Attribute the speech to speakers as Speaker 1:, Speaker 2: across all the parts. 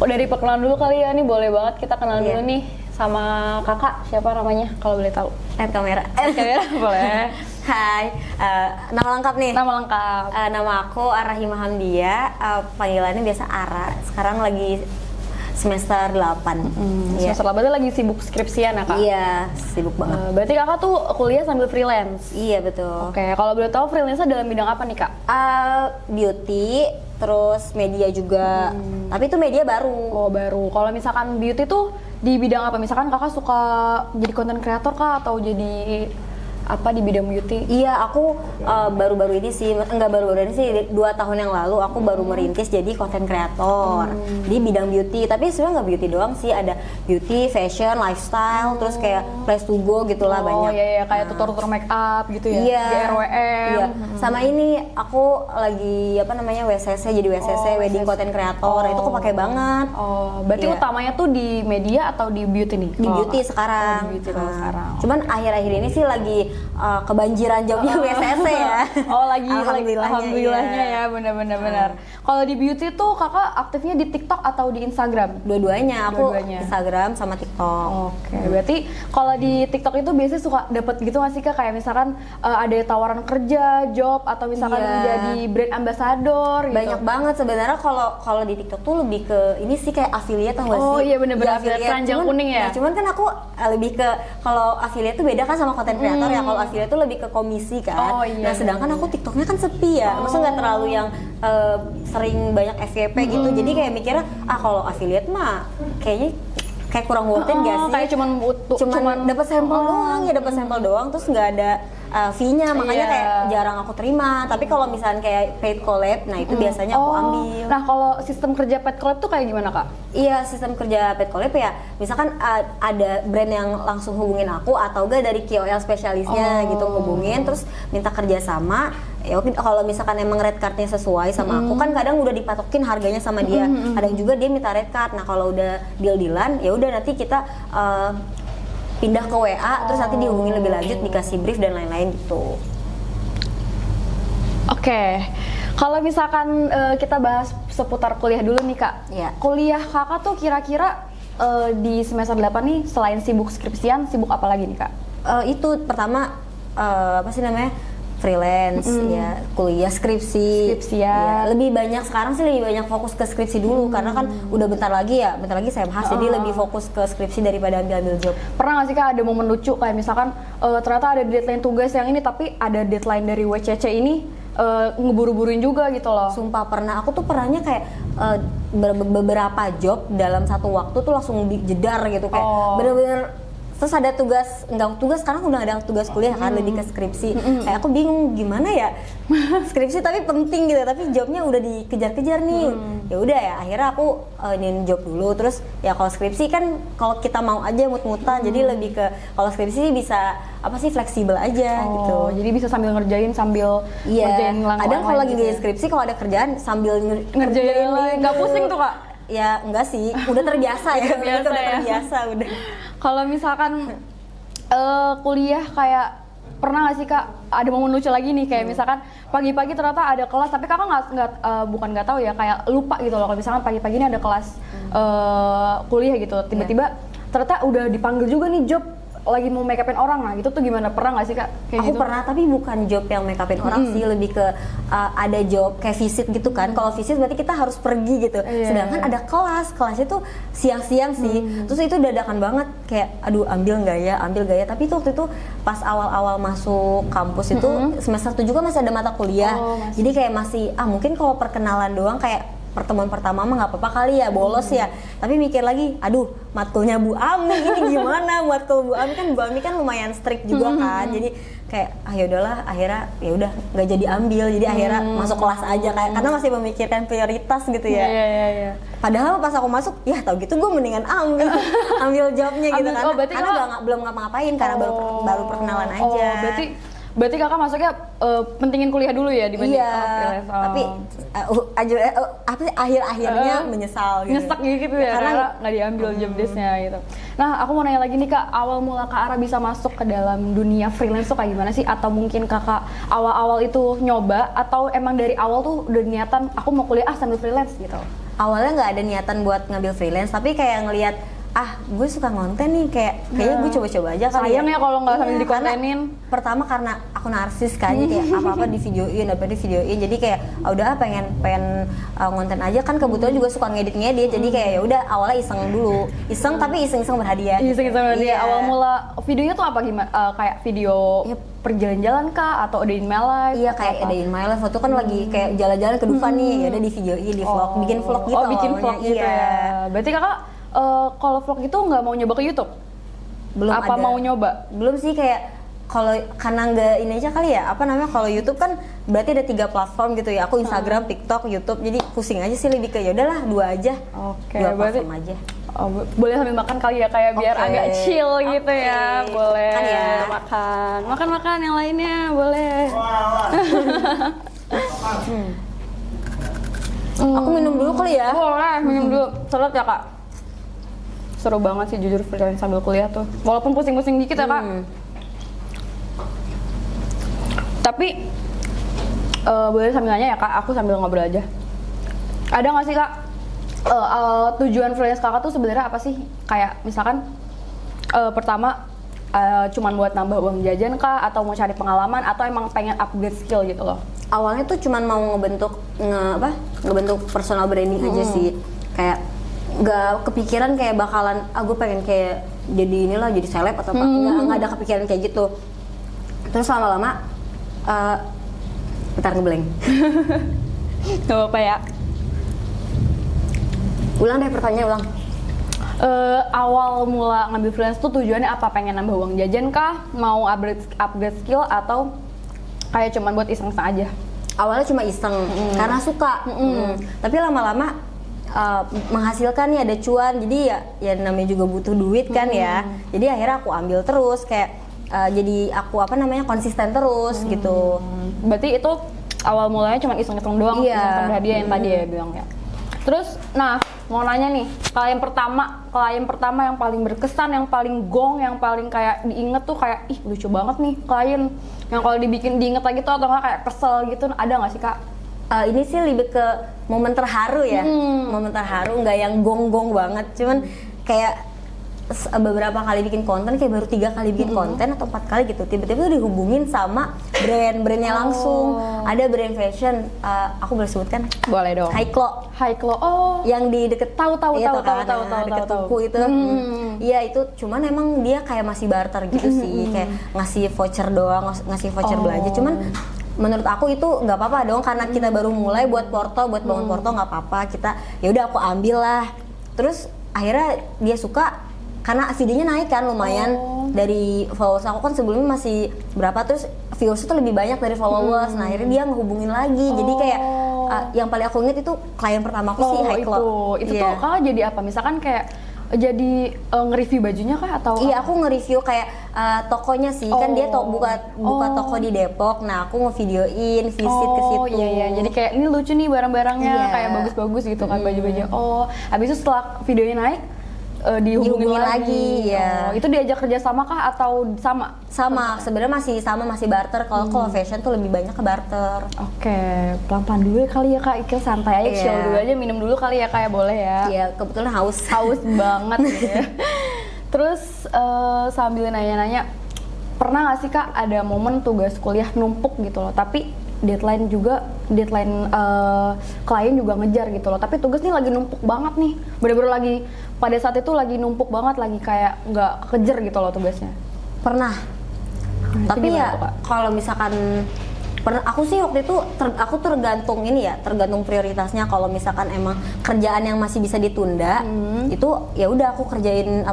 Speaker 1: Oh, dari perkenalan dulu kali ya, nih boleh banget kita kenal
Speaker 2: Iya.
Speaker 1: dulu nih sama kakak, siapa namanya kalau boleh tahu?
Speaker 2: Lihat kamera.
Speaker 1: Kamera boleh.
Speaker 2: Hai, nama lengkap nih.
Speaker 1: Nama lengkap.
Speaker 2: Nama aku Arahima Hamdia, panggilannya biasa Ara. Sekarang lagi semester 8. Iya.
Speaker 1: Semester 8 lagi sibuk skripsian ya kak?
Speaker 2: Iya, sibuk banget.
Speaker 1: Berarti kakak tuh kuliah sambil freelance?
Speaker 2: Iya, betul.
Speaker 1: Oke, kalau boleh tahu freelance-nya dalam bidang apa nih kak?
Speaker 2: Beauty, terus media juga. Tapi itu media baru.
Speaker 1: Oh baru. Kalau misalkan beauty tuh di bidang apa? Misalkan kakak suka jadi content creator kah atau jadi apa di bidang beauty?
Speaker 2: Iya, aku baru-baru ini sih, enggak baru-baru ini sih, 2 tahun yang lalu aku baru merintis jadi content creator di bidang beauty. Tapi sebenarnya nggak beauty doang sih, ada beauty, fashion, lifestyle, terus kayak place to go gitulah banyak.
Speaker 1: Oh iya, kayak tutor-tutor make up gitu ya?
Speaker 2: Iya,
Speaker 1: Di RWM.
Speaker 2: iya. Sama ini aku lagi apa namanya WCC, jadi WCC wedding content creator. Itu kepake banget.
Speaker 1: Oh, berarti
Speaker 2: Iya.
Speaker 1: utamanya tuh di media atau di beauty nih?
Speaker 2: Di beauty
Speaker 1: Oh,
Speaker 2: sekarang.
Speaker 1: di beauty kalau sekarang.
Speaker 2: Cuman akhir-akhir ini sih lagi kebanjiran jobnya WCC ya.
Speaker 1: Oh lagi
Speaker 2: Alhamdulillahnya,
Speaker 1: ya, benar-benar. Kalau di beauty tuh kakak aktifnya di TikTok atau di Instagram?
Speaker 2: Dua-duanya, aku
Speaker 1: Dua-duanya.
Speaker 2: Instagram sama TikTok.
Speaker 1: Oke, berarti kalau di TikTok itu biasanya suka dapet gitu nggak sih kak? Kayak misalkan ada tawaran kerja, job, atau misalkan
Speaker 2: Iya.
Speaker 1: jadi brand ambassador gitu.
Speaker 2: Banyak banget sebenarnya. Kalau di TikTok tuh lebih ke ini sih kayak affiliate, tau gak sih?
Speaker 1: Oh iya, bener-bener
Speaker 2: Iya,
Speaker 1: affiliate keranjang
Speaker 2: Cuman-
Speaker 1: kuning ya?
Speaker 2: Cuman kan aku lebih ke, kalau affiliate tuh beda kan sama content creator ya. Kalau affiliate tuh lebih ke komisi kan.
Speaker 1: Oh, iya,
Speaker 2: Nah sedangkan aku TikToknya kan sepi ya. Maksudnya nggak terlalu yang sering banyak FYP gitu. Jadi kayak mikirnya kalau affiliate mah kayaknya kayak kurang worth it gak sih?
Speaker 1: Kayak
Speaker 2: cuman dapat sampel doang ya, dapat sampel doang, terus nggak ada fee-nya, makanya
Speaker 1: Iya.
Speaker 2: kayak jarang aku terima. Tapi kalau misalnya kayak paid collab, nah itu biasanya aku ambil.
Speaker 1: Nah kalau sistem kerja paid collab tuh kayak gimana kak?
Speaker 2: Iya, sistem kerja paid collab ya, misalkan ada brand yang langsung hubungin aku atau enggak dari KOL spesialisnya gitu hubungin, terus minta kerja sama. Ya oke, kalau misalkan emang red cardnya sesuai sama aku, kan kadang udah dipatokin harganya sama dia. Kadang juga dia minta red card. Nah kalau udah deal-dealan, ya udah nanti kita pindah ke WA, terus nanti dihubungin lebih lanjut, dikasih brief dan lain-lain gitu.
Speaker 1: Oke, kalau misalkan kita bahas seputar kuliah dulu nih kak.
Speaker 2: Iya.
Speaker 1: Kuliah kakak tuh kira-kira di semester 8 nih selain sibuk skripsian, sibuk apa lagi nih kak?
Speaker 2: Itu pertama apa sih namanya, freelance ya, kuliah, skripsian.
Speaker 1: Skripsian.
Speaker 2: Ya, lebih banyak sekarang sih, lebih banyak fokus ke skripsi dulu karena kan udah bentar lagi SMH, jadi lebih fokus ke skripsi daripada ambil job.
Speaker 1: Pernah nggak sih kak ada momen lucu kayak misalkan ternyata ada deadline tugas yang ini tapi ada deadline dari WCC ini ngeburu-buruin juga gitu loh.
Speaker 2: Sumpah pernah, aku tuh pernahnya kayak beberapa job dalam satu waktu tuh langsung dijedar gitu, kayak bener-bener. Terus ada tugas sekarang udah ada tugas kuliah kan, lebih ke skripsi. Kayak aku bingung gimana ya, skripsi tapi penting gitu, tapi jobnya udah dikejar-kejar nih. Ya udah ya, akhirnya aku ingin job dulu. Terus ya kalau skripsi kan kalau kita mau aja mut-mutan, jadi lebih ke kalau skripsi bisa apa sih, fleksibel aja gitu.
Speaker 1: Jadi bisa sambil ngerjain sambil ngerjain
Speaker 2: Iya. Kadang kalau lagi
Speaker 1: gitu
Speaker 2: ngerjain skripsi, kalau ada kerjaan sambil
Speaker 1: ngerjain lain, nggak pusing tuh kak?
Speaker 2: Ya enggak sih, udah terbiasa ya.
Speaker 1: Terbiasa
Speaker 2: udah
Speaker 1: ya.
Speaker 2: terbiasa udah.
Speaker 1: Kalau misalkan kuliah kayak pernah nggak sih kak ada momen lucu lagi nih kayak misalkan pagi-pagi ternyata ada kelas tapi kakak bukan nggak tahu ya, kayak lupa gitu loh kalau misalkan pagi-pagi ini ada kelas kuliah gitu tiba-tiba ternyata udah dipanggil juga nih job lagi mau make upin orang, nah gitu tuh gimana, pernah nggak sih kak kayak
Speaker 2: Aku
Speaker 1: gitu?
Speaker 2: pernah, tapi bukan job yang make upin orang sih, lebih ke ada job kayak visit gitu kan. Kalau visit berarti kita harus pergi gitu. Sedangkan ada kelasnya tuh siang-siang sih. Terus itu dadakan banget, kayak aduh ambil nggak ya. Tapi itu waktu itu pas awal-awal masuk kampus itu semester 7 kan masih ada mata kuliah. Jadi kayak masih mungkin kalau perkenalan doang, kayak pertemuan pertama mah nggak apa-apa kali ya, bolos ya. Tapi mikir lagi, aduh matkulnya Bu Ami ini gimana? Matkul Bu Ami kan lumayan strict juga kan. Jadi kayak ya udahlah, akhirnya ya udah nggak jadi ambil. Jadi akhirnya masuk kelas aja, kayak karena masih memikirkan prioritas gitu ya.
Speaker 1: Iya.
Speaker 2: Padahal pas aku masuk, ya tau gitu gue mendingan ambil jobnya gitu kan.
Speaker 1: berarti
Speaker 2: Karena belum ngapa-ngapain, karena baru perkenalan aja.
Speaker 1: Berarti kakak masuknya pentingin kuliah dulu ya dibanding freelance.
Speaker 2: Tapi apa sih, akhir-akhirnya menyesal gitu.
Speaker 1: Nyesek gitu ya karena nggak diambil job desk-nya gitu. Nah aku mau nanya lagi nih kak, awal mula Kak Ara bisa masuk ke dalam dunia freelance tuh kayak gimana sih? Atau mungkin kakak awal-awal itu nyoba atau emang dari awal tuh udah niatan aku mau kuliah sambil freelance gitu?
Speaker 2: awalnya nggak ada niatan buat ngambil freelance, tapi kayak ngelihat gue suka ngonten nih, kayaknya gue coba-coba aja kali.
Speaker 1: Sayang ya kalau nggak sambil dikontenin.
Speaker 2: Pertama karena aku narsis kan, jadi kayak apa-apa di videoin, jadi kayak udah pengen ngonten aja kan, kebetulan juga suka ngedit, jadi kayak ya udah awalnya iseng tapi iseng berhadiah.
Speaker 1: Iseng berhadiah. Iya. Awal mula videonya tuh apa gimana? Kayak video perjalan-jalan kah atau day in my life?
Speaker 2: Iya, kayak day in my life. Waktu kan lagi kayak jalan-jalan ke Dufan nih, ya udah di videoin, di vlog, bikin vlog gitu.
Speaker 1: Bikin vlog gitu ya. Berarti kakak kalau vlog itu nggak mau nyoba ke YouTube?
Speaker 2: Belum
Speaker 1: apa
Speaker 2: ada.
Speaker 1: Mau nyoba?
Speaker 2: Belum sih, kayak kalau karena nggak ini aja kali ya, apa namanya, kalau YouTube kan berarti ada 3 platform gitu ya. Aku Instagram, TikTok, YouTube, jadi pusing aja sih, lebih ke ya udahlah 2 aja.
Speaker 1: Oke,
Speaker 2: 2 platform aja.
Speaker 1: Boleh sambil makan kali ya, kayak biar agak chill gitu ya. Boleh.
Speaker 2: Makan ya.
Speaker 1: Makan yang lainnya boleh.
Speaker 2: Aku minum dulu kali ya.
Speaker 1: Boleh, minum dulu. Seret ya kak. Seru banget sih jujur freelance sambil kuliah tuh. Walaupun pusing-pusing dikit ya kak. Tapi boleh sambil nanya ya kak, aku sambil ngobrol aja. Ada nggak sih kak tujuan freelance kakak tuh sebenarnya apa sih? Kayak misalkan pertama cuman buat nambah uang jajan kah, atau mau cari pengalaman, atau emang pengen upgrade skill gitu loh?
Speaker 2: Awalnya tuh cuman mau ngebentuk personal branding aja sih. Kayak nggak kepikiran kayak bakalan gue pengen kayak jadi inilah, jadi seleb atau apa. Nggak ada kepikiran kayak gitu. Terus lama-lama bentar ngeblank.
Speaker 1: Gak apa-apa ya.
Speaker 2: Ulang deh pertanyaan, ulang.
Speaker 1: Awal mula ngambil freelance tuh tujuannya apa? Pengen nambah uang jajan kah? Mau upgrade skill, atau kayak cuman buat iseng-iseng aja?
Speaker 2: Awalnya cuma iseng karena suka. Tapi lama-lama menghasilkan nih, ada cuan, jadi ya namanya juga butuh duit kan ya. Jadi akhirnya aku ambil terus, kayak jadi aku konsisten terus gitu.
Speaker 1: Berarti itu awal mulanya cuma iseng-iseng doang, iseng-iseng berhadiah yang tadi ya bilang ya. Terus, nah mau nanya nih, klien pertama yang paling berkesan, yang paling gong, yang paling kayak diinget tuh kayak ih lucu banget nih klien, yang kalau diinget lagi tuh atau nggak kayak kesel gitu, ada nggak sih kak?
Speaker 2: Ini sih lebih ke momen terharu ya, momen terharu, nggak yang gong-gong banget, cuman kayak beberapa kali bikin konten, kayak baru 3 kali bikin konten atau 4 kali gitu, tiba-tiba dihubungin sama brandnya langsung. Ada brand fashion, aku boleh sebutkan?
Speaker 1: Boleh dong.
Speaker 2: Haiklo. Yang di deket
Speaker 1: tahu
Speaker 2: deket tuku itu. Iya itu, cuman emang dia kayak masih barter gitu sih, kayak ngasih voucher doang, ngasih voucher belanja. Cuman menurut aku itu nggak apa-apa dong, karena kita baru mulai buat bangun porto nggak apa-apa. Kita ya udah aku ambil lah. Terus akhirnya dia suka. Karena videonya naik kan lumayan, dari followers aku kan sebelumnya masih berapa, terus viewers itu lebih banyak dari followers. Nah akhirnya dia ngehubungin lagi, jadi kayak yang paling aku inget itu klien pertamaku sih Haiklo.
Speaker 1: Itu tuh kakak jadi apa? Misalkan kayak jadi nge-review bajunya kah atau?
Speaker 2: Iya, aku nge-review kayak tokonya sih, kan dia buka toko di Depok. Nah aku ngevideoin, visit ke situ.
Speaker 1: Iya, jadi kayak ini lucu nih barang-barangnya, kayak bagus-bagus gitu kan baju-baju. Habis itu setelah videonya naik dihubungin lagi ya. Itu diajak kerja sama kah atau sama?
Speaker 2: Sebenarnya masih barter. Kalau fashion tuh lebih banyak ke barter.
Speaker 1: Oke, pelan-pelan dulu kali ya kak, Ikil santai aja, chill dulu aja, minum dulu kali ya kak, boleh ya?
Speaker 2: Iya, kebetulan haus
Speaker 1: banget ya. Terus sambil nanya-nanya, pernah nggak sih kak ada momen tugas kuliah numpuk gitu loh, tapi deadline klien juga ngejar gitu loh, tapi tugas nih lagi numpuk banget nih, bener-bener lagi pada saat itu lagi numpuk banget, lagi kayak nggak kejar gitu loh tugasnya?
Speaker 2: Pernah. Tapi ya kalau misalkan aku sih waktu itu aku tergantung prioritasnya. Kalau misalkan emang kerjaan yang masih bisa ditunda, itu ya udah aku kerjain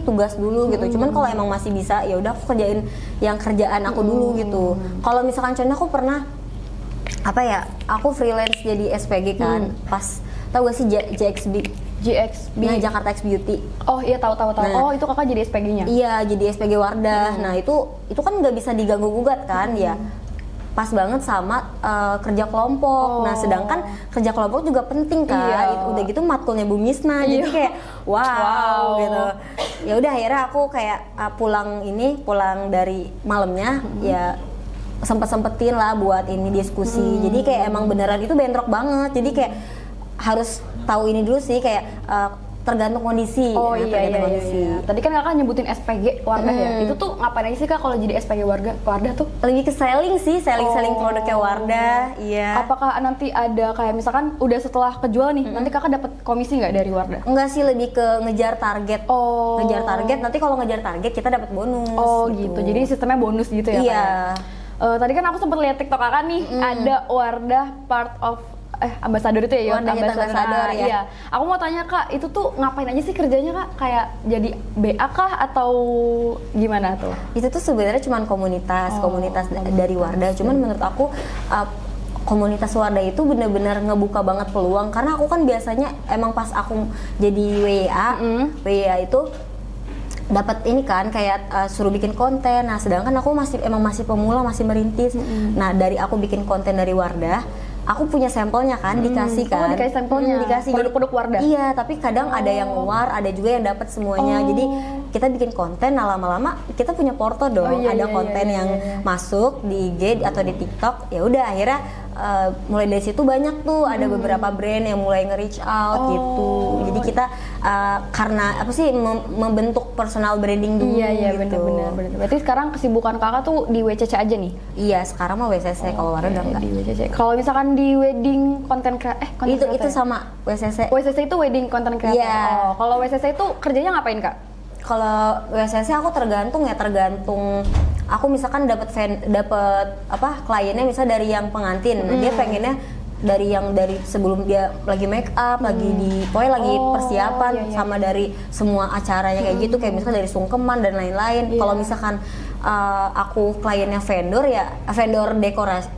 Speaker 2: tugas dulu gitu. Cuman kalau emang masih bisa, ya udah aku kerjain yang kerjaan aku dulu gitu. Kalau misalkan contohnya aku pernah aku freelance jadi SPG kan, pas tau gak sih GXB? Nah, Jakarta X Beauty.
Speaker 1: Oh iya, tahu. Nah, itu kakak jadi SPG-nya?
Speaker 2: Iya, jadi SPG Wardah. Nah itu kan nggak bisa diganggu gugat kan, ya pas banget sama kerja kelompok. Nah sedangkan kerja kelompok juga penting kan. Udah gitu matkulnya Bu Misna, jadi kayak wow gitu. Ya udah akhirnya aku kayak pulang dari malamnya ya sempetin lah buat ini diskusi. Jadi kayak emang beneran itu bentrok banget. Jadi kayak harus tahu ini dulu sih kayak tergantung kondisi.
Speaker 1: Oh
Speaker 2: ya,
Speaker 1: iya,
Speaker 2: tergantung
Speaker 1: iya,
Speaker 2: kondisi.
Speaker 1: iya. Tadi kan kakak nyebutin SPG Wardah ya. Itu tuh ngapain aja sih kak kalau jadi SPG Wardah tuh?
Speaker 2: Lebih ke selling sih, selling
Speaker 1: Oh.
Speaker 2: produknya Wardah. Iya.
Speaker 1: Apakah nanti ada kayak misalkan udah setelah kejual nih, nanti kakak dapat komisi nggak dari Wardah?
Speaker 2: Enggak sih, lebih ke ngejar target.
Speaker 1: Oh.
Speaker 2: Ngejar target, nanti kalau ngejar target kita dapat bonus.
Speaker 1: Oh gitu. Jadi sistemnya bonus gitu ya?
Speaker 2: Iya.
Speaker 1: Kak? Tadi kan aku sempat lihat TikTok kakak nih, ada Wardah part of ambasador itu ya,
Speaker 2: Wardah Youth Ambassador, ya.
Speaker 1: Iya. Aku mau tanya kak, itu tuh ngapain aja sih kerjanya kak? Kayak jadi BA kah atau gimana tuh?
Speaker 2: Itu tuh sebenarnya cuma komunitas dari Wardah. Cuman menurut aku komunitas Wardah itu benar-benar ngebuka banget peluang, karena aku kan biasanya emang pas aku jadi WA itu dapat ini kan kayak suruh bikin konten. Nah, sedangkan aku masih pemula, masih merintis. Nah, dari aku bikin konten dari Wardah, aku punya sampelnya kan, dikasih kan.
Speaker 1: Oh, dikasih sampelnya.
Speaker 2: Dikasih
Speaker 1: Produk-produk Wardah.
Speaker 2: Iya, tapi kadang ada yang war, ada juga yang dapat semuanya. Jadi kita bikin konten, nah lama-lama kita punya porto dong. Ada konten yang masuk di IG atau di TikTok. Ya udah akhirnya mulai dari situ banyak tuh ada beberapa brand yang mulai nge-reach out gitu. Jadi kita karena apa sih membentuk personal branding dulu.
Speaker 1: Iya,
Speaker 2: gitu.
Speaker 1: benar. Berarti sekarang kesibukan kakak tuh di WCC aja nih?
Speaker 2: Iya, sekarang mah WCC, kalau Wardah udah enggak.
Speaker 1: Di WCC. Kalau misalkan di wedding konten
Speaker 2: Itu sama WCC.
Speaker 1: WCC itu wedding content creator.
Speaker 2: Iya.
Speaker 1: Kalau WCC itu kerjanya ngapain kak?
Speaker 2: Kalau WCC aku tergantung. Aku misalkan dapat kliennya misal dari yang pengantin, dia pengennya dari sebelum dia lagi make up, lagi pokoknya lagi persiapan, sama dari semua acaranya kayak gitu, kayak misalkan dari sungkeman dan lain-lain. Kalau misalkan aku kliennya vendor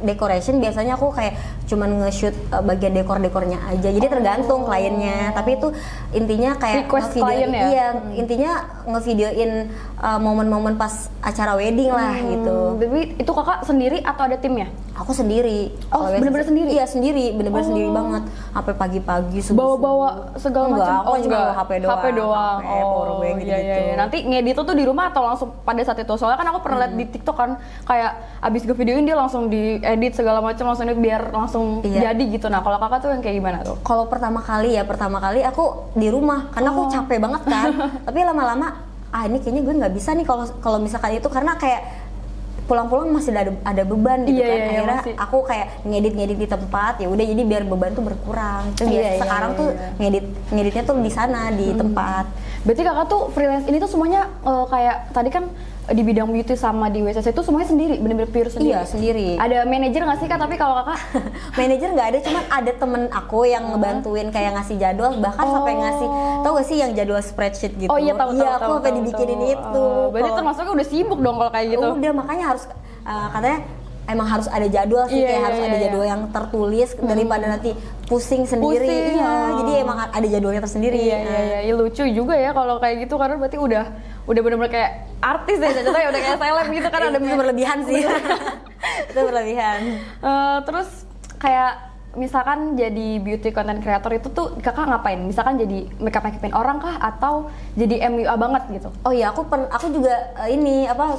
Speaker 2: decoration, biasanya aku kayak cuman nge-shoot bagian dekornya aja. Jadi tergantung kliennya, tapi itu intinya kayak
Speaker 1: request klien ya?
Speaker 2: Iya, intinya ngevideoin momen-momen pas acara wedding lah gitu.
Speaker 1: Tapi itu kakak sendiri atau ada timnya?
Speaker 2: Aku sendiri.
Speaker 1: Oh, bener-bener sendiri?
Speaker 2: Iya, sendiri, bener-bener sendiri banget. Sampai pagi-pagi
Speaker 1: bawa segala macam.
Speaker 2: Enggak, aku cuma bawa HP doang. Powerbank gitu.
Speaker 1: Iya. Nanti ngedit tuh di rumah atau langsung pada saat itu? Soalnya kan aku pernah lihat di TikTok kan, kayak abis ngevideoin dia langsung diedit segala macam, langsung biar langsung jadi gitu. Nah, kalau kakak tuh yang kayak gimana tuh?
Speaker 2: Kalau pertama kali aku di rumah karena aku capek banget kan. Tapi lama-lama ini kayaknya gue nggak bisa nih kalau misalkan itu, karena kayak pulang-pulang masih ada beban gitu kan. Akhirnya aku kayak ngedit di tempat, ya udah, jadi biar beban tuh berkurang. Itu sekarang tuh ngeditnya tuh di sana di tempat.
Speaker 1: Berarti kakak tuh freelance ini tuh semuanya kayak tadi kan di bidang beauty sama di WCC itu semuanya sendiri, bener-bener pure sendiri?
Speaker 2: Iya, sendiri.
Speaker 1: Ada manajer nggak sih kak, tapi kalau kakak?
Speaker 2: Manajer nggak ada, cuman ada temen aku yang ngebantuin kayak ngasih jadwal, bahkan sampai ngasih, tau gak sih yang jadwal spreadsheet gitu?
Speaker 1: Oh iya, tahu.
Speaker 2: Aku sampai dibikinin itu.
Speaker 1: Berarti termasuknya udah sibuk dong kalau kayak gitu?
Speaker 2: Udah, makanya harus, katanya emang harus ada jadwal sih, kayak harus ada jadwal yang tertulis daripada nanti pusing sendiri. Jadi emang ada jadwalnya tersendiri.
Speaker 1: Iya, lucu juga ya kalau kayak gitu, karena berarti udah bener-bener kayak artis ya, contohnya udah kayak seleb gitu kan. Ada
Speaker 2: itu berlebihan sih. Itu berlebihan.
Speaker 1: Terus kayak misalkan jadi beauty content creator itu tuh kakak ngapain? Misalkan jadi make-upin orang kah atau jadi MUA banget gitu?
Speaker 2: Oh iya, aku juga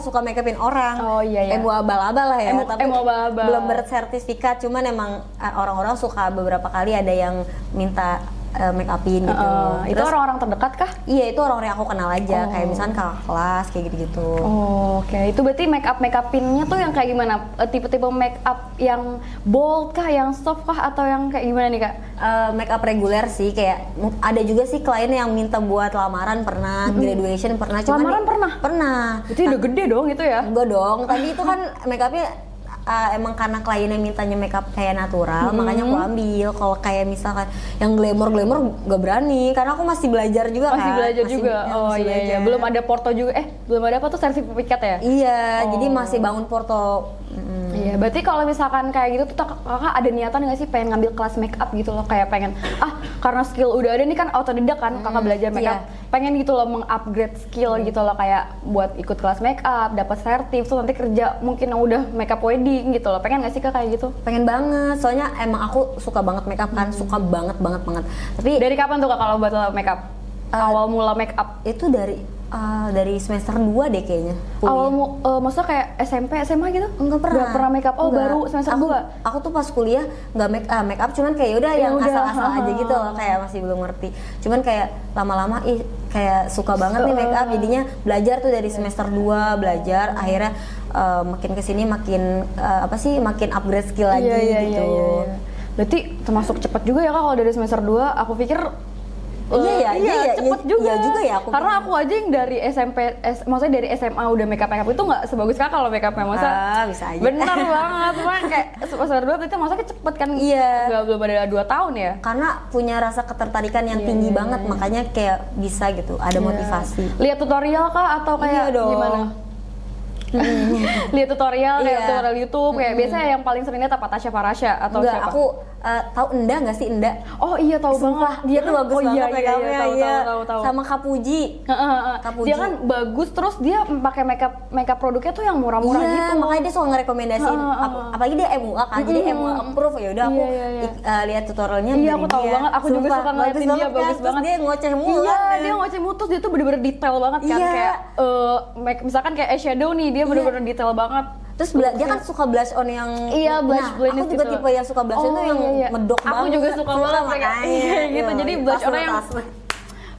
Speaker 2: suka make-upin orang.
Speaker 1: Oh iya.
Speaker 2: MUA abal-abal lah ya, tapi
Speaker 1: abal-abal.
Speaker 2: belum bersertifikat. Cuman emang orang-orang suka beberapa kali ada yang minta make-upin gitu.
Speaker 1: Itu orang-orang terdekat kah?
Speaker 2: Iya, itu orang-orang yang aku kenal aja, kayak misalkan kakak kelas kayak gitu-gitu.
Speaker 1: Oke. Itu berarti make-upinnya tuh yang kayak gimana? Tipe-tipe make-up yang bold kah, yang soft kah, atau yang kayak gimana nih kak?
Speaker 2: Make-up reguler sih, kayak ada juga sih klien yang minta buat lamaran pernah, graduation pernah.
Speaker 1: Lamaran pernah?
Speaker 2: Pernah.
Speaker 1: Itu udah gede dong itu ya?
Speaker 2: Enggak dong, tadi itu kan make-upnya emang karena kliennya mintanya makeup kayak natural, makanya aku ambil. Kalau kayak misalkan yang glamour gak berani, karena aku masih belajar juga
Speaker 1: masih
Speaker 2: kan.
Speaker 1: Belajar juga. Iya. Belum ada porto juga. Belum ada apa tuh, sertifikat ya?
Speaker 2: Iya, jadi masih bangun porto.
Speaker 1: Iya, berarti kalau misalkan kayak gitu tuh kakak ada niatan nggak sih pengen ngambil kelas make up gitu loh, kayak pengen karena skill udah ada nih kan, autodidak kan kakak belajar make up, pengen gitu loh mengupgrade skill gitu loh, kayak buat ikut kelas make up, dapat sertif tuh nanti kerja mungkin yang udah make up wedding gitu loh, pengen nggak sih kak kayak gitu?
Speaker 2: Pengen banget, soalnya emang aku suka banget make up kan, suka banget. Tapi
Speaker 1: dari kapan tuh kak kalau buat make up? Awal mula make up?
Speaker 2: Itu dari dari semester 2 deh kayaknya.
Speaker 1: Awal maksudnya kayak SMP, SMA gitu?
Speaker 2: Enggak pernah
Speaker 1: make up. Oh,
Speaker 2: Enggak.
Speaker 1: baru semester 2.
Speaker 2: Aku tuh pas kuliah nggak make up cuman kayak udah yang
Speaker 1: udah,
Speaker 2: asal-asal aja gitu loh, kayak masih belum ngerti. Cuman kayak lama-lama kayak suka banget nih make up, jadinya belajar tuh dari semester 2 belajar, akhirnya makin kesini makin makin upgrade skill lagi gitu.
Speaker 1: Iya. Berarti termasuk cepet juga ya Kak kalau dari semester 2. Aku pikir
Speaker 2: iya,
Speaker 1: cepet juga.
Speaker 2: Iya juga ya aku.
Speaker 1: Karena aku aja yang dari SMP, maksudnya dari SMA udah make up itu nggak sebagus Kakak kalau make upnya masa.
Speaker 2: Bisa aja.
Speaker 1: Bener banget, cuma kayak semester 2 berarti masanya cepet kan?
Speaker 2: Iya.
Speaker 1: Belum ada 2 tahun ya?
Speaker 2: Karena punya rasa ketertarikan yang tinggi banget, makanya kayak bisa gitu, ada motivasi.
Speaker 1: Lihat tutorial Kak atau kayak gimana? Lihat tutorial kayak tutorial YouTube kayak biasanya yang paling sering lihat apa Tasya Farasya atau
Speaker 2: Enggak,
Speaker 1: siapa?
Speaker 2: aku tahu Enda nggak sih Enda?
Speaker 1: Oh iya tahu banget.
Speaker 2: Dia tuh bagus banget make-upnya,
Speaker 1: tahu.
Speaker 2: sama Kak Puji.
Speaker 1: Dia kan bagus, terus dia pakai make up produknya tuh yang murah-murah gitu.
Speaker 2: Makanya dia suka ngerekomendasiin. Apalagi dia MUA kan, jadi MUA approve ya udah aku lihat tutorialnya.
Speaker 1: Iya aku tahu banget. Aku juga suka ngeliatin dia bagus
Speaker 2: kan?
Speaker 1: banget.
Speaker 2: Terus dia ngoceh mulu.
Speaker 1: Iya dia ngoceh mulu, terus dia tuh bener-bener detail banget kan kayak misalkan kayak eyeshadow nih dia bener-bener detail banget.
Speaker 2: Terus dia kan suka blush on yang
Speaker 1: blush blend
Speaker 2: aku juga tipe yang suka blush on tuh yang medok banget.
Speaker 1: Aku juga suka banget kayak gitu. Jadi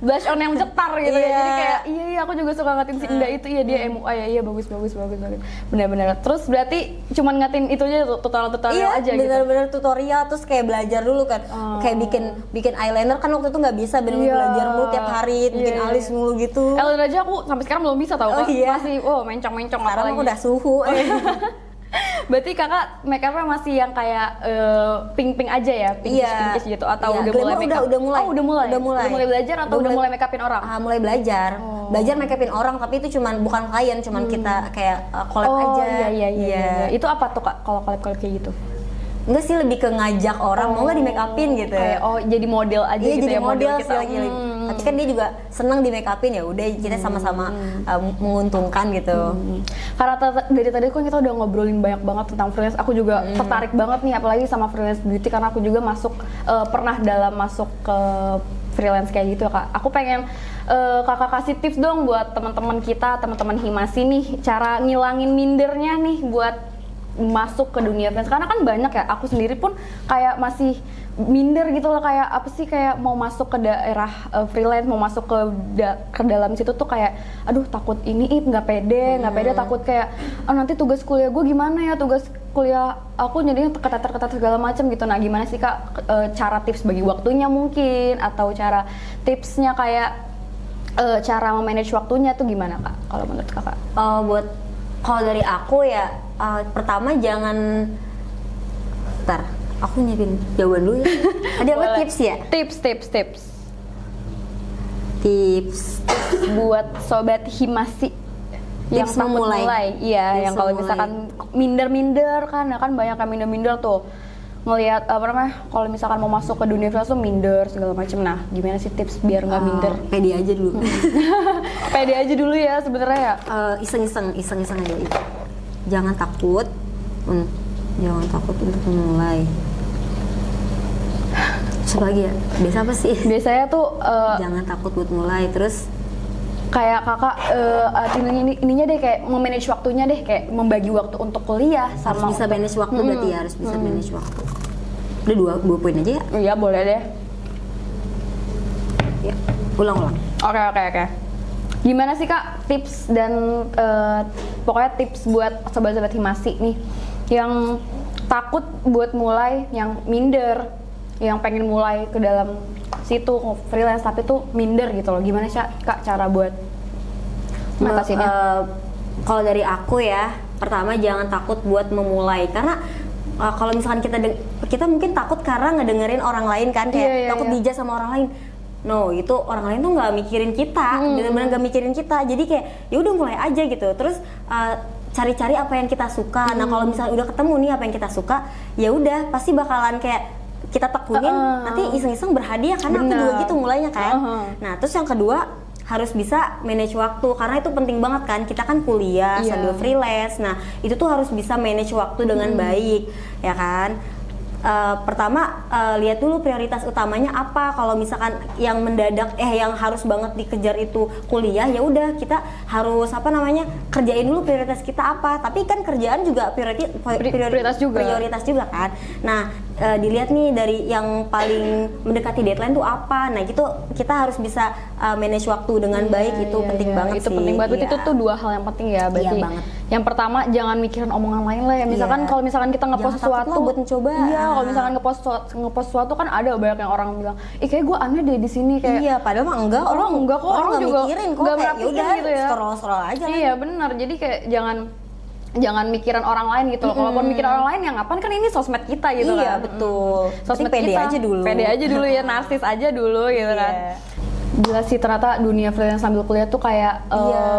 Speaker 1: blush on yang cetar gitu ya. Jadi kayak aku juga suka ngatin si Indah itu. Iya dia MUA ya. Bagus. Benar-benar. Terus berarti cuman ngatin itu aja tutorial aja gitu.
Speaker 2: Iya, benar-benar tutorial, terus kayak belajar dulu kan. Kayak bikin eyeliner kan waktu itu nggak bisa, benar-benar belajar mulu tiap hari, bikin alis mulu gitu.
Speaker 1: Eyeliner aja aku sampai sekarang belum bisa tahu Kak. Masih mencong-mencong
Speaker 2: sekarang
Speaker 1: apalagi.
Speaker 2: aku udah suhu.
Speaker 1: Berarti kakak make upnya masih yang kayak pink aja ya, pinkish gitu atau udah mulai make up?
Speaker 2: Udah mulai.
Speaker 1: Oh, udah mulai belajar atau udah mulai make upin orang?
Speaker 2: Mulai belajar. Belajar make upin orang, tapi itu bukan klien, kita kayak collab aja.
Speaker 1: Iya. Itu apa tuh Kak kalau collab kayak gitu?
Speaker 2: Enggak sih, lebih ke ngajak orang mau nggak di make upin gitu.
Speaker 1: Jadi model aja gitu
Speaker 2: jadi
Speaker 1: ya,
Speaker 2: model
Speaker 1: kita.
Speaker 2: Lagi. Tapi kan dia juga senang di make upin, ya udah kita sama-sama menguntungkan gitu.
Speaker 1: Karena dari tadi kan kita udah ngobrolin banyak banget tentang freelance. Aku juga tertarik banget nih apalagi sama freelance beauty karena aku juga pernah masuk ke freelance kayak gitu ya Kak. Aku pengen kakak kasih tips dong buat teman-teman kita, teman-teman Himasi nih, cara ngilangin mindernya nih buat masuk ke dunia freelance. Karena kan banyak ya, aku sendiri pun kayak masih minder gitu loh, kayak apa sih, kayak mau masuk ke daerah freelance, mau masuk ke dalam situ tuh kayak aduh takut nggak pede takut kayak nanti tugas kuliah gue gimana ya, tugas kuliah aku jadinya ketat segala macam gitu. Nah gimana sih Kak cara tips bagi waktunya mungkin, atau cara tipsnya kayak cara memanage waktunya tuh gimana Kak kalau menurut Kakak?
Speaker 2: Kalau dari aku ya pertama jangan aku nyiapin jawaban dulu ya. Ada apa tips ya? Tips
Speaker 1: buat sobat Himasi yang takut mulai. Iya, yang kalau misalkan minder kan banyak yang minder tuh. Ngelihat kalau misalkan mau masuk ke dunia freelance tuh minder segala macam. Nah, gimana sih tips biar nggak minder?
Speaker 2: Pede aja dulu.
Speaker 1: Pede aja dulu ya sebenarnya ya.
Speaker 2: Iseng aja itu. Jangan takut untuk memulai. Coba lagi ya. Biasa apa sih?
Speaker 1: Biasanya tuh
Speaker 2: jangan takut buat mulai, terus
Speaker 1: kayak kakak ininya deh kayak memanage waktunya deh, kayak membagi waktu untuk kuliah sama
Speaker 2: harus bisa manage waktu. Berarti ya harus bisa manage waktu. Udah dua poin aja ya?
Speaker 1: Iya boleh deh.
Speaker 2: Ya, ulang.
Speaker 1: Oke. Gimana sih Kak tips dan pokoknya tips buat sobat-sobat Himasi nih yang takut buat mulai, yang minder, yang pengen mulai ke dalam situ freelance tapi tuh minder gitu loh. Gimana sih Kak cara buat ngatasinnya?
Speaker 2: Kalau dari aku ya, pertama jangan takut buat memulai, karena kalau misalkan kita mungkin takut karena ngedengerin orang lain kan, kayak takut dijudge sama orang lain. No, itu orang lain tuh nggak mikirin kita, benar-benar nggak mikirin kita. Jadi kayak ya udah mulai aja gitu. Terus cari-cari apa yang kita suka. Nah kalau misalnya udah ketemu nih apa yang kita suka, ya udah pasti bakalan kayak kita tekunin, nanti iseng-iseng berhadiah karena aku juga gitu mulainya kan. Nah terus yang kedua harus bisa manage waktu, karena itu penting banget kan, kita kan kuliah sambil freelance. Nah itu tuh harus bisa manage waktu dengan baik, ya kan. pertama lihat dulu prioritas utamanya apa. Kalau misalkan yang mendadak yang harus banget dikejar itu kuliah, ya udah kita harus kerjain dulu prioritas kita apa. Tapi kan kerjaan juga prioritas juga kan. Nah, dilihat nih dari yang paling mendekati deadline tuh apa. Nah, gitu kita harus bisa manage waktu dengan baik. Itu penting banget
Speaker 1: itu
Speaker 2: sih.
Speaker 1: penting banget. Itu tuh dua hal yang penting ya berarti.
Speaker 2: Iya banget.
Speaker 1: Yang pertama, jangan mikirin omongan lain lah ya. Misalkan kalau misalkan kita ngepost sesuatu
Speaker 2: buat mencoba.
Speaker 1: Iya, kalau misalkan ngepost sesuatu kan ada banyak yang orang bilang, "Ih, kayak gue aneh deh di sini." Kayak
Speaker 2: iya, padahal mah enggak, orang
Speaker 1: kok, orang
Speaker 2: nggak
Speaker 1: juga
Speaker 2: mikirin kok,
Speaker 1: nggak
Speaker 2: kayak
Speaker 1: merhatiin
Speaker 2: yaudah,
Speaker 1: gitu ya.
Speaker 2: scroll aja.
Speaker 1: Iya, benar. Jadi kayak jangan mikirin orang lain gitu loh. Kalaupun mikirin orang lain, yang ngapain, kan ini sosmed kita gitu kan.
Speaker 2: Iya, betul.
Speaker 1: Sosmed
Speaker 2: pede
Speaker 1: kita.
Speaker 2: aja dulu.
Speaker 1: Pede aja dulu ya, narsis aja dulu gitu kan. Gila sih, ternyata dunia freelance sambil kuliah tuh kayak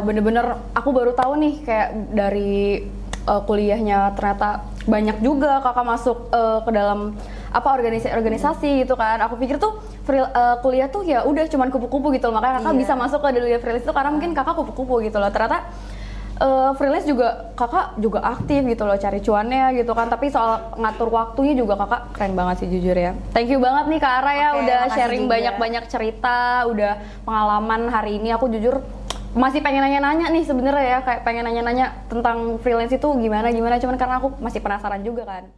Speaker 1: bener-bener aku baru tahu nih, kayak dari kuliahnya ternyata banyak juga kakak masuk ke dalam organisasi gitu kan. Aku pikir tuh kuliah tuh ya udah cuman kupu-kupu gitu loh, makanya kakak bisa masuk ke dunia freelance itu karena mungkin kakak kupu-kupu gitu loh. Ternyata freelance juga kakak juga aktif gitu loh, cari cuannya gitu kan. Tapi soal ngatur waktunya juga kakak keren banget sih jujur ya. Thank you banget nih Kak Ara ya, udah sharing banyak-banyak cerita, udah pengalaman hari ini. Aku jujur masih pengen nanya-nanya nih sebenarnya ya, kayak pengen nanya-nanya tentang freelance itu gimana, cuman karena aku masih penasaran juga kan.